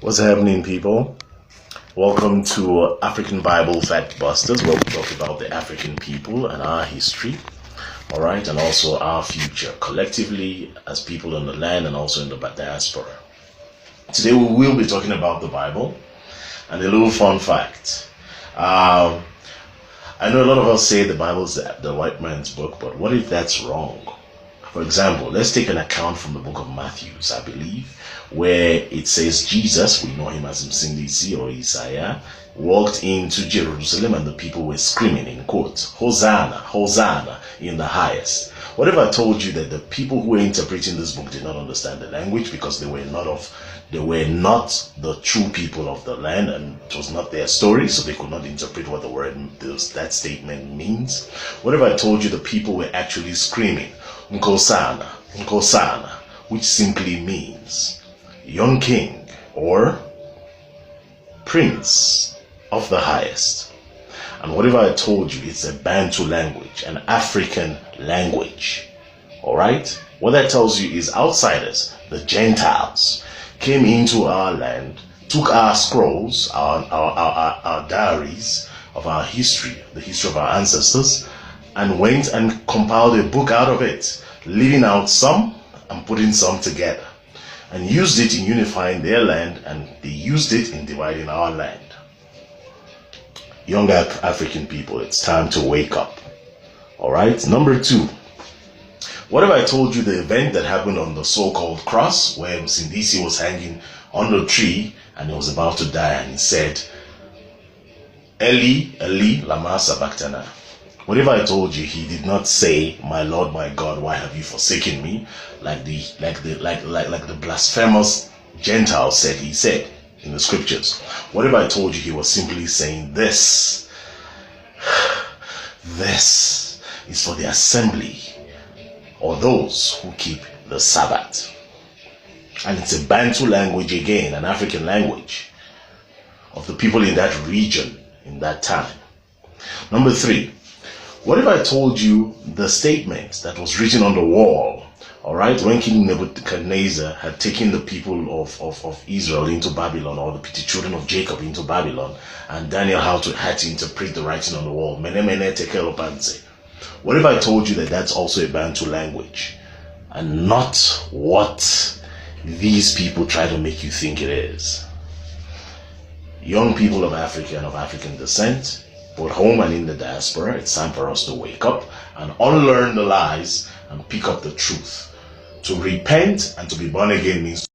What's happening, people? Welcome to African Bible Fact Busters, where we talk about the African people and our history, all right, and also our future collectively as people in the land and also in the diaspora. Today we will be talking about the Bible and a little fun fact. I know a lot of us say the Bible is the white man's book, but what if that's wrong? For example, let's take an account from the book of Matthew, I believe, where it says Jesus, we know him as Msindisi or Isaiah, walked into Jerusalem and the people were screaming in quotes, Hosanna, Hosanna in the highest. What if I told you that the people who were interpreting this book did not understand the language because they were not the true people of the land, and it was not their story, so they could not interpret what that statement means? What if I told you the people were actually screaming, Nkosana, Nkosana, which simply means young king or prince of the highest? And what if I told you it's a Bantu language, an African language? All right? What that tells you is outsiders, the Gentiles, came into our land, took our scrolls, our diaries of our history, the history of our ancestors, and went and compiled a book out of it, leaving out some and putting some together, and used it in unifying their land, and they used it in dividing our land. Young African people, it's time to wake up. All right? Number two, what if I told you the event that happened on the so-called cross, where Msindisi was hanging on the tree and he was about to die, and he said, Eli, Eli, lama sabachthani? What if I told you he did not say, my Lord, my God, why have you forsaken me? Like the blasphemous Gentiles said he said in the scriptures. What if I told you he was simply saying this? This is for the assembly, or those who keep the Sabbath. And it's a Bantu language again, an African language of the people in that region in that time. Number three, what if I told you the statement that was written on the wall, all right, when King Nebuchadnezzar had taken the people of Israel into Babylon, or the children of Jacob into Babylon, and Daniel had to interpret the writing on the wall, Mene Mene Tekel Opanse? What if I told you that that's also a Bantu language and not what these people try to make you think it is? Young people of Africa and of African descent, both home and in the diaspora, it's time for us to wake up and unlearn the lies and pick up the truth. To repent and to be born again means